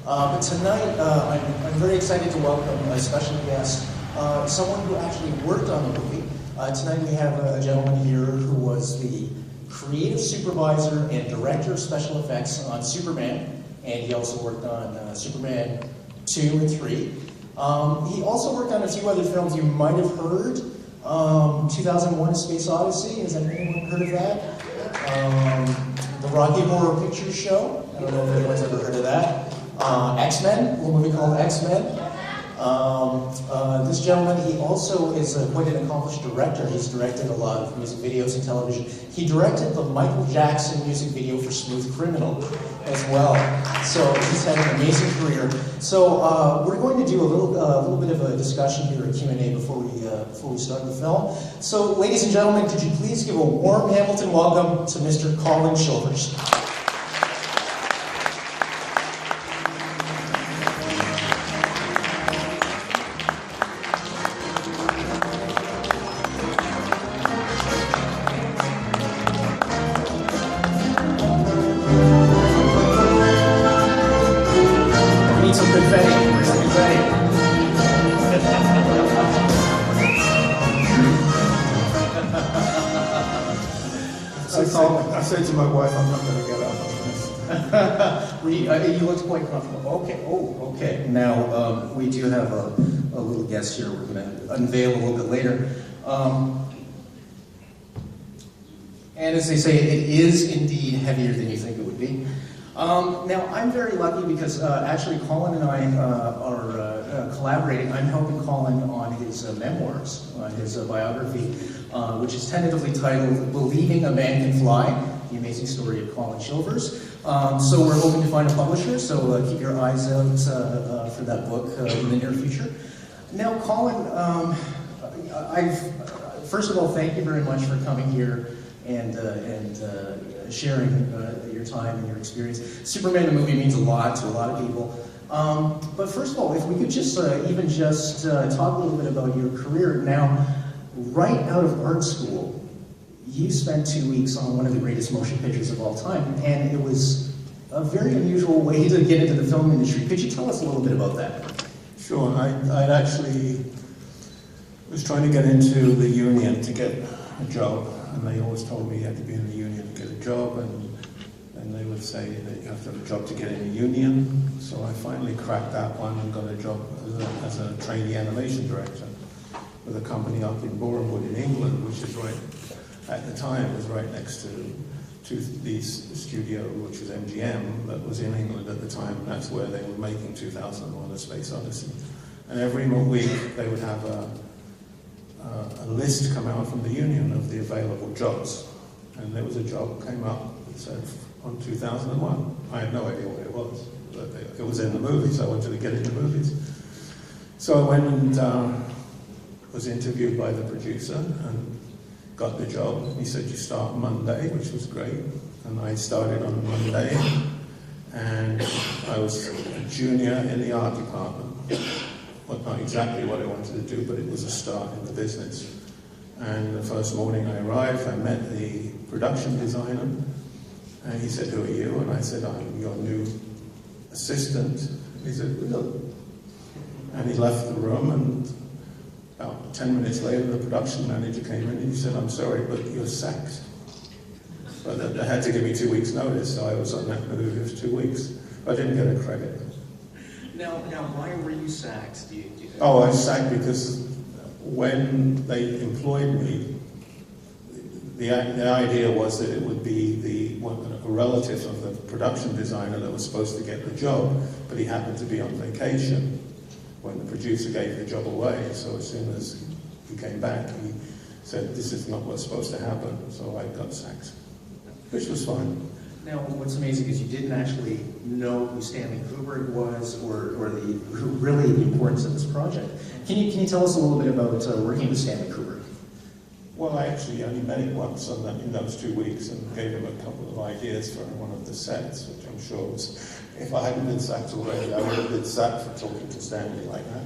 But tonight, I'm very excited to welcome a special guest, someone who actually worked on the movie. Tonight we have a gentleman here who was the creative supervisor and director of special effects on Superman, and he also worked on Superman 2 and 3. He also worked on a few other films you might have heard. 2001: A Space Odyssey, has anyone heard of that? The Rocky Horror Picture Show, I don't know if anyone's ever heard of that. X-Men, a little movie called X-Men. This gentleman, he also is quite an accomplished director. He's directed a lot of music videos and television. He directed the Michael Jackson music video for Smooth Criminal as well. So he's had an amazing career. So we're going to do a little bit of a discussion here, a Q&A before we start the film. So ladies and gentlemen, could you please give a warm Hamilton welcome to Mr. Colin Chilvers. I said to my wife, I'm not going to get up on this. You looked quite comfortable. Okay, okay. Now, we do have a little guest here we're going to unveil a little bit later. And as they say, it is indeed heavier than you think it would be. Now, I'm very lucky because actually Colin and I are collaborating. I'm helping Colin on his memoirs, on his biography, which is tentatively titled Believing a Man Can Fly, the amazing story of Colin Chilvers. So we're hoping to find a publisher, so keep your eyes out for that book in the near future. Now, Colin, first of all, thank you very much for coming here and sharing your time and your experience. Superman the movie means a lot to a lot of people. But first of all, if we could just talk a little bit about your career. Now, right out of art school, you spent 2 weeks on one of the greatest motion pictures of all time, and it was a very unusual way to get into the film industry. Could you tell us a little bit about that? Sure. I actually was trying to get into the union to get a job, and they always told me you had to be in the union to get a job, and they would say that you have to have a job to get in a union. So I finally cracked that one and got a job as a trainee animation director with a company up in Borehamwood in England, which is right, at the time, was right next to the studio, which was MGM, that was in England at the time, and that's where they were making 2001: A Space Odyssey. And every week they would have a list come out from the union of the available jobs. And there was a job came up that said on 2001. I had no idea what it was, but it was in the movies. I wanted to get into movies. So I went and was interviewed by the producer and got the job. He said, you start Monday, which was great. And I started on Monday, and I was a junior in the art department. Well, not exactly what I wanted to do, but it was a start in the business. And the first morning I arrived, I met the production designer, and he said, who are you? And I said, I'm your new assistant. He said, really? And he left the room, and about 10 minutes later, the production manager came in, and he said, I'm sorry, but you're sacked. But they had to give me 2 weeks' notice, so I was on that movie for 2 weeks. I didn't get a credit. Now, why were you sacked? I was sacked because when they employed me, the idea was that it would be a relative of the production designer that was supposed to get the job, but he happened to be on vacation when the producer gave the job away. So as soon as he came back, he said, this is not what's supposed to happen. So I got sacked, which was fine. Now, what's amazing is you didn't actually know who Stanley Kubrick was, or really the importance of this project. Can you tell us a little bit about working with Stanley Kubrick? Well, I actually only met him once in those 2 weeks and gave him a couple of ideas for one of the sets, which I'm sure was, if I hadn't been sacked already, I would have been sacked for talking to Stanley like that.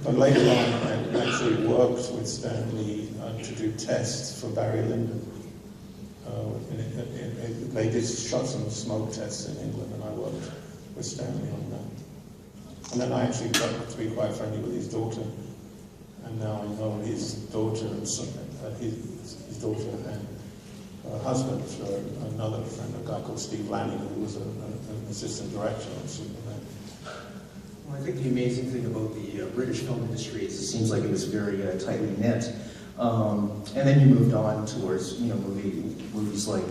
But later on, I actually worked with Stanley to do tests for Barry Lyndon. They did shot some smoke tests in England, and I worked with Stanley on that. And then I actually got to be quite friendly with his daughter. And now I know his daughter and son, his daughter and her husband for another friend, a guy called Steve Lanning, who was an assistant director on Superman. Well, I think the amazing thing about the British film industry is it seems like it was very tightly knit. And then you moved on towards, movies like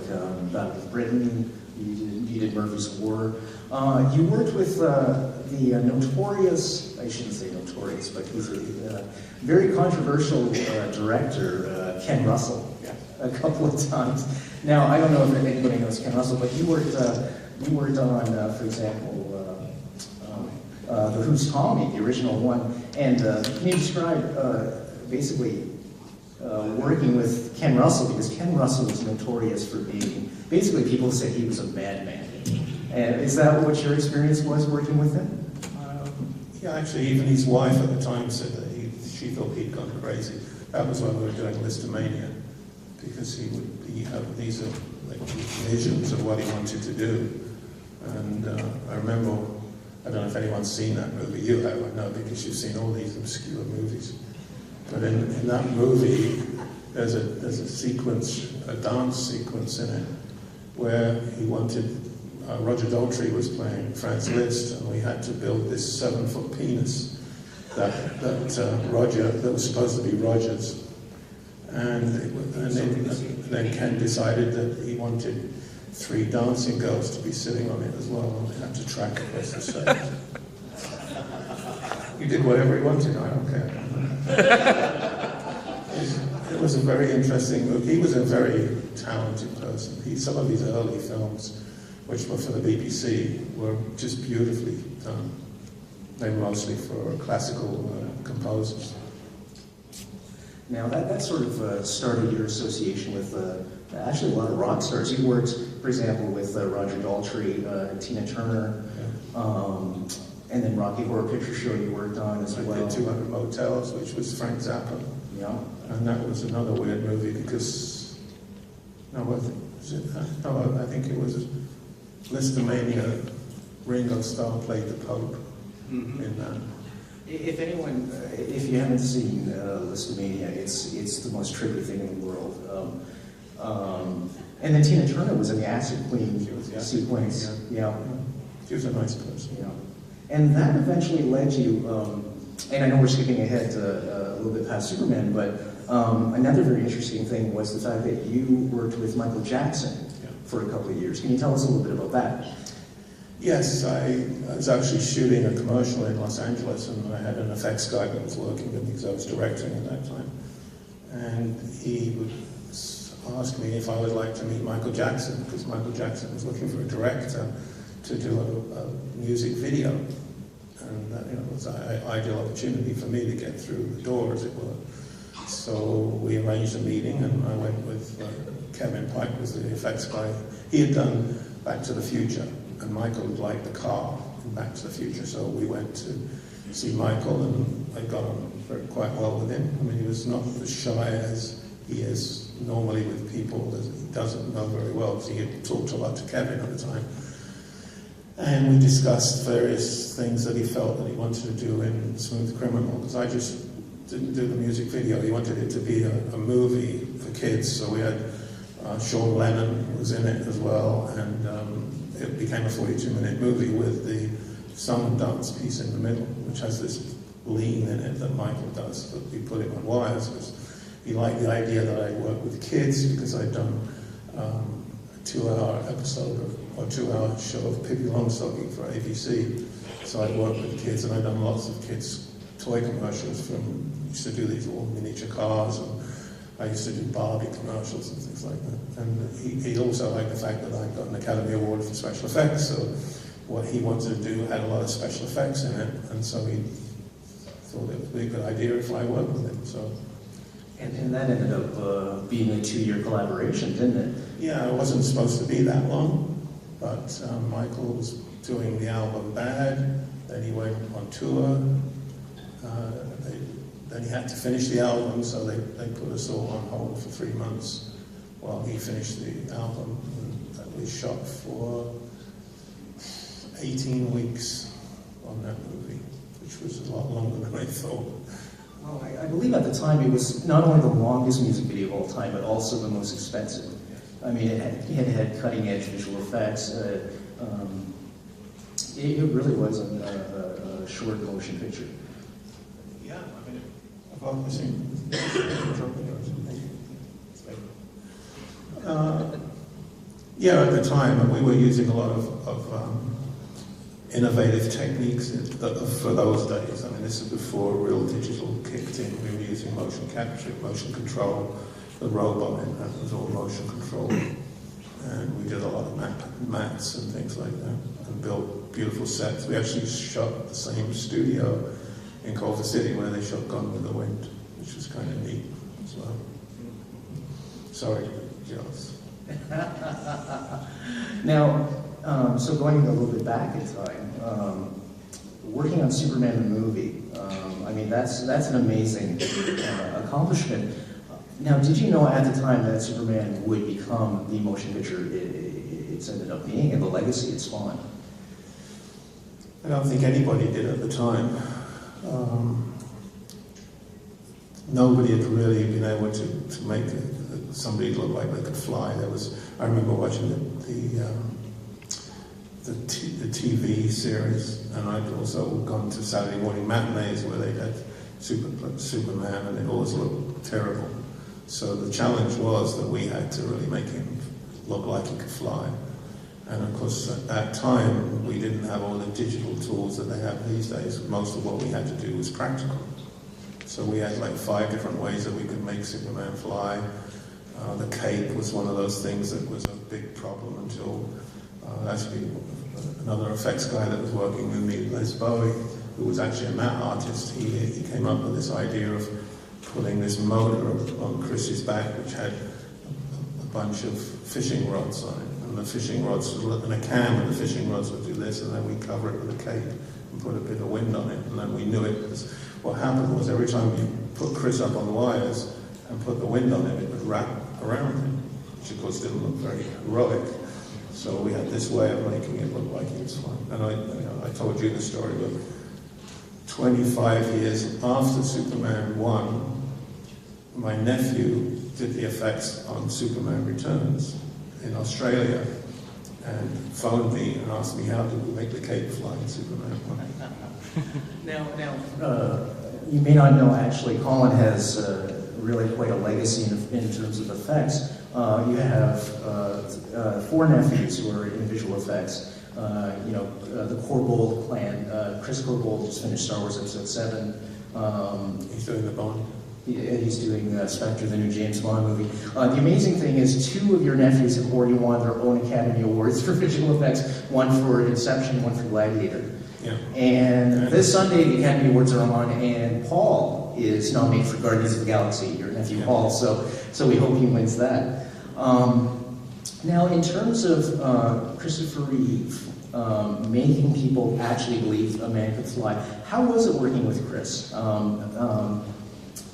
Battle of Britain. You did Murphy's War. You worked with the notorious, I shouldn't say notorious, but he's a very controversial director, Ken Russell, a couple of times. Now, I don't know if anybody knows Ken Russell, but you worked on, for example, The Who's Tommy, the original one. And can you describe basically working with Ken Russell, because Ken Russell was notorious for being, basically people said he was a madman. And is that what your experience was working with him? Yeah, actually, even his wife at the time said that she thought he'd gone crazy. That was when we were doing Listomania, because he would have these like visions of what he wanted to do. And I remember, I don't know if anyone's seen that movie. You have, I know, because you've seen all these obscure movies. But in that movie, there's a sequence, a dance sequence in it, where he wanted, Roger Daltrey was playing Franz Liszt, and we had to build this 7-foot penis that was supposed to be Roger's. And then Ken decided that he wanted 3 dancing girls to be sitting on it as well, and they had to track across the stage. He did whatever he wanted, I don't care. It was a very interesting movie. He was a very talented person. Some of his early films, which were for the BBC, were just beautifully done. They were mostly for classical composers. Now that sort of started your association with actually a lot of rock stars. You worked, for example, with Roger Daltrey, Tina Turner, and then Rocky Horror Picture Show you worked on as well. I did 200 Motels, which was Frank Zappa. Yeah. And that was another weird movie because, I think it was Listomania. Ringo Starr played the Pope in that. If anyone, if you haven't seen Listomania, it's the most trippy thing in the world. And then Tina Turner was in the Acid Queen sequence. Yeah. She was a nice person. Yeah. And that eventually led you, and I know we're skipping ahead a little bit past Superman, but another very interesting thing was the fact that you worked with Michael Jackson for a couple of years. Can you tell us a little bit about that? Yes, I was actually shooting a commercial in Los Angeles, and I had an effects guy that was working with me because I was directing at that time. And he would ask me if I would like to meet Michael Jackson, because Michael Jackson was looking for a director to do a music video. And that, it was an ideal opportunity for me to get through the door, as it were. So we arranged a meeting, and I went with Kevin Pike, was the effects guy. He had done Back to the Future, and Michael liked the car in Back to the Future, so we went to see Michael, and I got on quite well with him. I mean, he was not as shy as he is normally with people that he doesn't know very well, because he had talked a lot to Kevin at the time. And we discussed various things that he felt that he wanted to do in Smooth Criminal, because I just didn't do the music video. He wanted it to be a movie for kids, so we had Sean Lennon was in it as well, and it became a 42-minute movie with the song and dance piece in the middle, which has this lean in it that Michael does, that we put it on wires, because he liked the idea that I work with kids, because I'd done a 2-hour episode or 2-hour show of Pippi Longstocking for ABC. So I'd worked with kids, and I'd done lots of kids' toy commercials used to do these little miniature cars, and I used to do Barbie commercials and things like that. And he also liked the fact that I got an Academy Award for special effects, so what he wanted to do had a lot of special effects in it, and so he thought it would be a good idea if I worked with him. So. And that ended up being a 2-year collaboration, didn't it? Yeah, it wasn't supposed to be that long, but Michael was doing the album Bad, then he went on tour, then he had to finish the album, so they put us all on hold for 3 months while he finished the album. And that was shot for 18 weeks on that movie. which was a lot longer than I thought. Well, I believe at the time it was not only the longest music video of all time, but also the most expensive. I mean, it had cutting-edge visual effects. It really was a short motion picture. Yeah, I mean, I've seen. Yeah, at the time, we were using a lot of innovative techniques for those days. I mean, this is before real digital kicked in. We were using motion capture, motion control. The robot in that was all motion control. And we did a lot of mats and things like that, and built beautiful sets. We actually shot at the same studio in Culver City where they shot Gone with the Wind, which was kind of neat as well. Sorry, jealous. Now, so going a little bit back in time, working on Superman the movie, I mean, that's an amazing accomplishment. Now, did you know at the time that Superman would become the motion picture it's ended up being, and the legacy it spawned? I don't think anybody did at the time. Nobody had really been able to make somebody look like they could fly. I remember watching the TV series, and I'd also gone to Saturday morning matinees where they had Superman, and it always looked terrible. So the challenge was that we had to really make him look like he could fly. And of course, at that time, we didn't have all the digital tools that they have these days. Most of what we had to do was practical. So we had like 5 different ways that we could make Superman fly. The cape was one of those things that was a big problem until actually another effects guy that was working with me, Les Bowie, who was actually a matte artist, he came up with this idea of putting this motor on Chris's back, which had a bunch of fishing rods on it. And the fishing rods would, in a cam, and the fishing rods would do this, and then we cover it with a cape and put a bit of wind on it, and then we knew it. Because what happened was every time you put Chris up on the wires and put the wind on him, it would wrap around him, which of course didn't look very heroic. So we had this way of making it look like he was flying. And I told you the story, but 25 years after Superman 1, my nephew did the effects on Superman Returns in Australia and phoned me and asked me how did we make the cape fly in Superman 1. Now, you may not know, actually, Colin has really quite a legacy in terms of effects. You have 4 nephews who are in visual effects. The Corbold clan. Chris Corbold just finished Star Wars Episode 7. He's doing the Bond. He's doing Spectre, the new James Bond movie. The amazing thing is 2 of your nephews have already won their own Academy Awards for visual effects, one for Inception, one for Gladiator. Yeah. And this Sunday, the Academy Awards are on, and Paul is nominated for Guardians of the Galaxy, your nephew Paul, so we hope he wins that. Now, in terms of Christopher Reeve making people actually believe a man could fly, how was it working with Chris?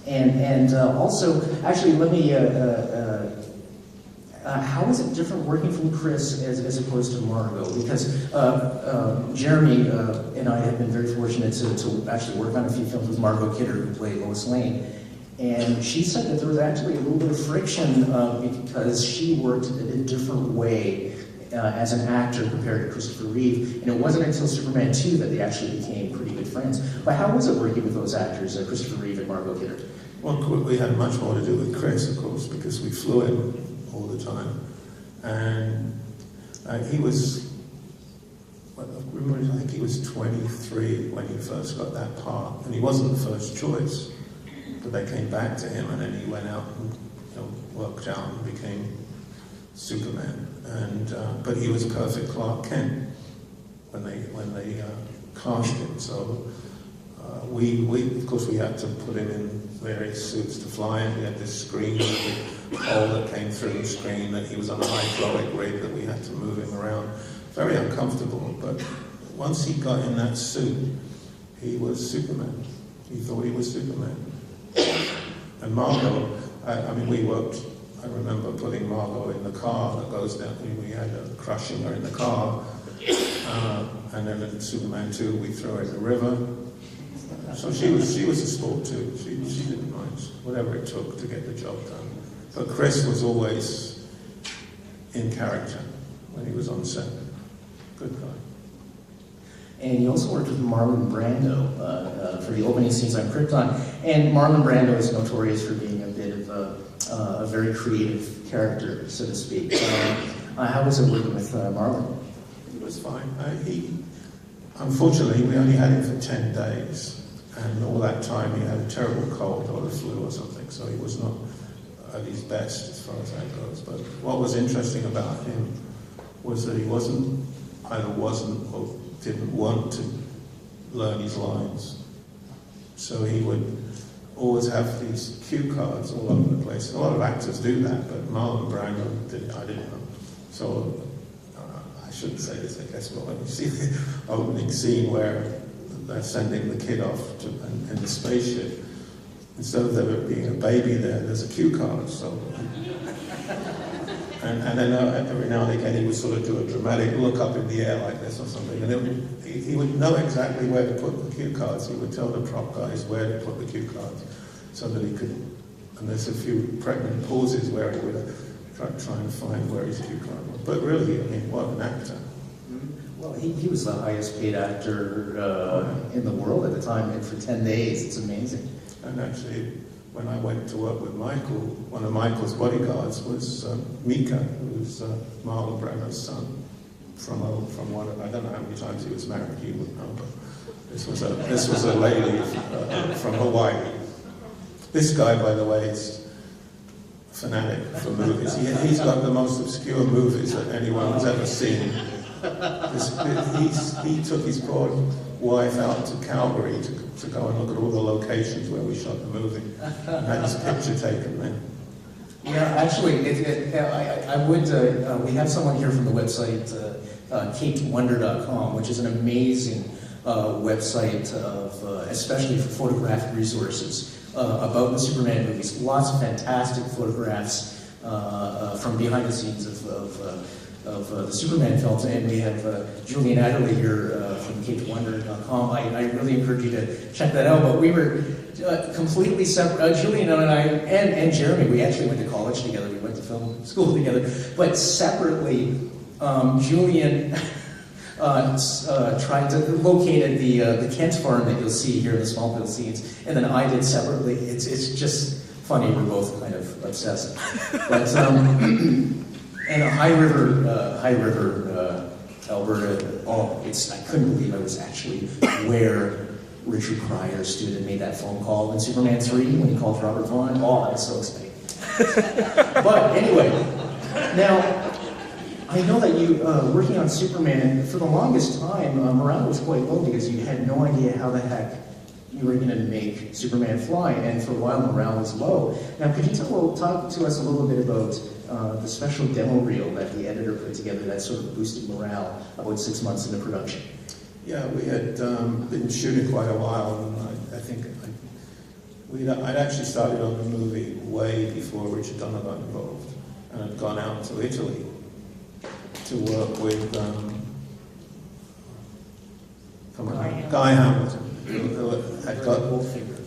And also, actually, let me, how is it different working from Chris as opposed to Margot? Because Jeremy and I have been very fortunate to actually work on a few films with Margot Kidder, who played Lois Lane. And she said that there was actually a little bit of friction because she worked in a different way as an actor compared to Christopher Reeve. And it wasn't until Superman 2 that they actually became pretty good friends. But how was it working with those actors, Christopher Reeve and Margot Kidder? Well, we had much more to do with Chris, of course, because we flew him all the time. And he was, I think he was 23 when he first got that part. And he wasn't the first choice. But they came back to him, and then he went out and worked out and became Superman. And but he was a perfect Clark Kent when they cast him. So we of course we had to put him in various suits to fly him. We had this screen, the hole that came through the screen, that he was on a hydraulic rig that we had to move him around. Very uncomfortable. But once he got in that suit, he was Superman. He thought he was Superman. And Margot, I mean, we worked, I remember putting Margot in the car that goes down, we had crushing her in the car, and then in Superman 2 we threw her in the river, So she was a sport too. She didn't mind whatever it took to get the job done. But Chris was always in character when he was on set. Good guy. And you also worked with Marlon Brando for the opening scenes on Krypton. And Marlon Brando is notorious for being a bit of a very creative character, so to speak. How was it working with Marlon? It was fine. Unfortunately, we only had him for 10 days. And all that time he had a terrible cold or the flu or something, so he was not at his best as far as that goes. But what was interesting about him was that he either wasn't or didn't want to learn his lines. So he would always have these cue cards all over the place. A lot of actors do that, but Marlon Brando I didn't know. So I shouldn't say this, I guess, but when you see the opening scene where they're sending the kid off in the spaceship, instead of there being a baby there's a cue card. So, and then every now and again he would sort of do a dramatic look up in the air like this or something, and he would know exactly where to put the cue cards. He would tell the prop guys where to put the cue cards, so that he could. And there's a few pregnant pauses where he would try and find where his cue card was. But really, I mean, what an actor! Well, he was the highest paid actor in the world at the time, and for 10 days, it's amazing. And actually, when I went to work with Michael, one of Michael's bodyguards was Mika, who's Marlon Brando's son, from one of, I don't know how many times he was married, you would know, but this was a lady from Hawaii. This guy, by the way, is a fanatic for movies. He's got the most obscure movies that anyone's ever seen. He took his poor wife out to Calgary to go and look at all the locations where we shot the movie and had his picture taken there. Yeah, actually, I would. We have someone here from the website, KateWonder.com, which is an amazing website especially for photographic resources about the Superman movies. Lots of fantastic photographs from behind the scenes of the Superman films, and we have Julian Adderley here from KateWonder.com. I really encourage you to check that out. But we were completely separate. Julian and I, and Jeremy, we actually went to college together. We went to film school together. But separately, Julian tried to locate the Kent farm that you'll see here in the Smallville scenes, and then I did separately. It's just funny. We're both kind of obsessed. But and High River, Alberta. Oh, I couldn't believe I was actually where Richard Pryor stood and made that phone call in Superman 3 when he called Robert Vaughn. Oh, that was so exciting. But anyway, now I know that you working on Superman for the longest time. Morale was quite low because you had no idea how the heck you were going to make Superman fly, and for a while morale was low. Now, could you talk to us a little bit about the special demo reel that the editor put together that sort of boosted morale about 6 months into production? Yeah, we had been shooting quite a while, and I think I'd actually started on the movie way before Richard Donner got involved, and had gone out to Italy to work with Guy Hamilton,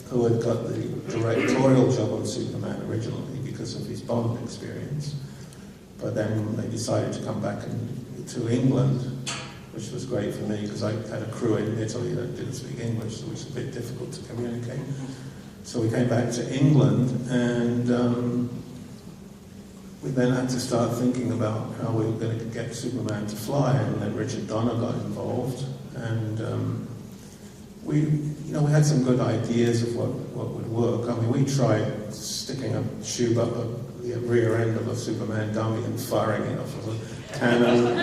who had got the directorial job on Superman originally because of his Bond experience. But then they decided to come back to England, which was great for me because I had a crew in Italy that didn't speak English, so it was a bit difficult to communicate. So we came back to England, and we then had to start thinking about how we were going to get Superman to fly, and then Richard Donner got involved, and we had some good ideas of what would work. I mean, we tried sticking a tube up the rear end of a Superman dummy and firing it off of a cannon.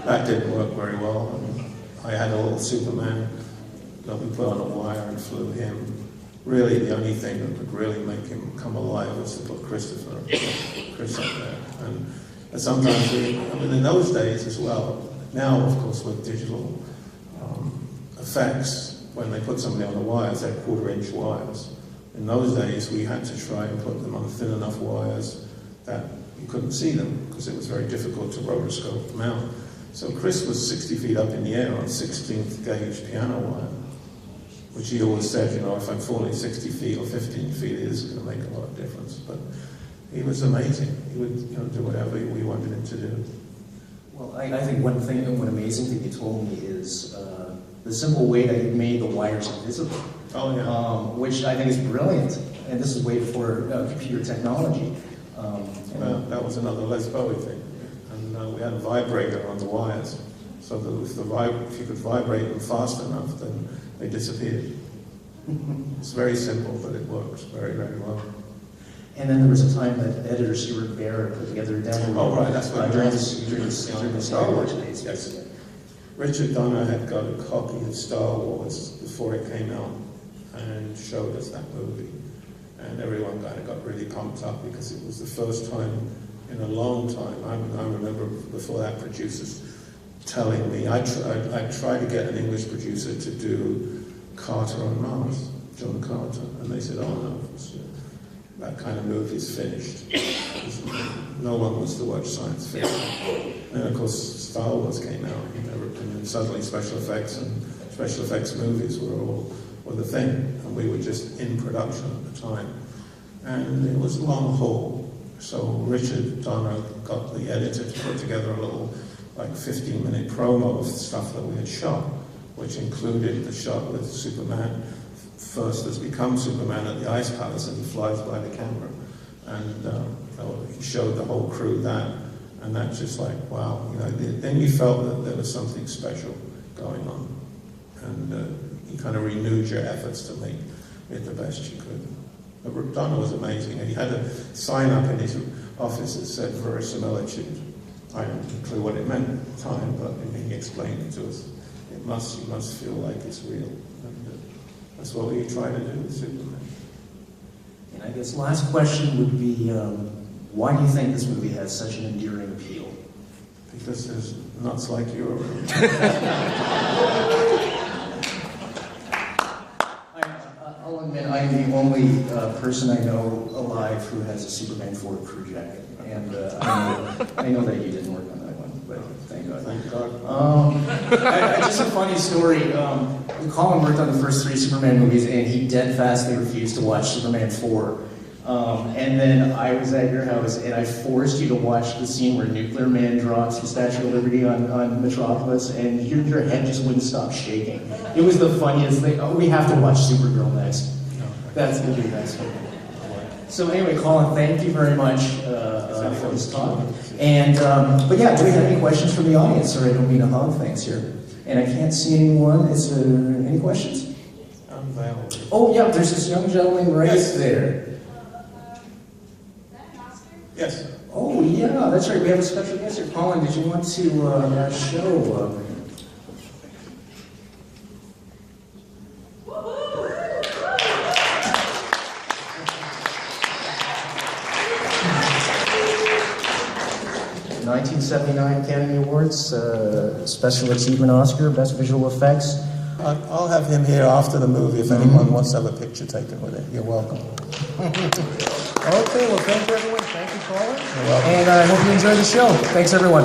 That didn't work very well. I mean, I had a little Superman that we put on a wire and flew him. Really, the only thing that would really make him come alive was to put Chris up there. And sometimes, in those days as well, now, of course, with digital effects, when they put somebody on the wires, they're 1/4-inch wires. In those days, we had to try and put them on thin enough wires that you couldn't see them, because it was very difficult to rotoscope them out. So Chris was 60 feet up in the air on 16th gauge piano wire. which he always said, you know, if I'm falling 60 feet or 15 feet, it is going to make a lot of difference. But he was amazing. He would, you know, do whatever we wanted him to do. Well, I think one amazing thing you told me is the simple way that you made the wires invisible. Oh, yeah. Which I think is brilliant. And this is way before computer technology. Well, that was another Les Bowie thing. And we had a vibrator on the wires, so that if you could vibrate them fast enough, then they disappeared. It's very simple, but it works very, very well. And then there was a time that editor Stuart Baird put together a demo. Oh, right, that's what during the Star Wars days. Yes. Richard Donner had got a copy of Star Wars before it came out and showed us that movie. And everyone kind of got really pumped up because it was the first time in a long time. I remember before that producers telling me, I tried to get an English producer to do Carter on Mars, John Carter, and they said, oh no, that kind of movie is finished. No one wants to watch science fiction. And of course, Star Wars came out, and then suddenly special effects movies were the thing, and we were just in production at the time. And it was a long haul, so Richard Donner got the editor to put together a little, like 15-minute promo of stuff that we had shot, which included the shot with Superman first has become Superman at the Ice Palace, and he flies by the camera. And he showed the whole crew that, and that's just like, wow. You know, then you felt that there was something special going on, and you kind of renewed your efforts to make it the best you could. But Donner was amazing, and he had a sign up in his office that said verisimilitude. I didn't have a clue what it meant at the time, but he explained it to us. You must feel like it's real. And that's what we try to do with Superman. And I guess last question would be, why do you think this movie has such an enduring appeal? Because there's nuts like you around. I'll admit I'm the only person I know alive who has a Superman 4 crew jacket. And I know that you didn't work on that one, but thank God. Thank God. Just a funny story. Colin worked on the first 3 Superman movies, and he dead-fastly refused to watch Superman 4. And then I was at your house, and I forced you to watch the scene where Nuclear Man drops the Statue of Liberty on Metropolis, and your head just wouldn't stop shaking. It was the funniest thing. Oh, we have to watch Supergirl next. That's going to be next one. So anyway, Colin, thank you very much for this talk. And, but yeah, do we have any questions from the audience? Sorry, I don't mean to hog things here. And I can't see anyone. Is there any questions? Oh yeah, there's this young gentleman right there. Yes. Oh yeah, that's right. We have a special guest here. Colin, did you want to show? 1979 Academy Awards, Special Achievement Oscar, Best Visual Effects. I'll have him here after the movie if anyone wants to have a picture taken with it. You're welcome. Okay, well thank you everyone. Thank you, Colin. You're welcome. And I hope you enjoyed the show. Thanks everyone.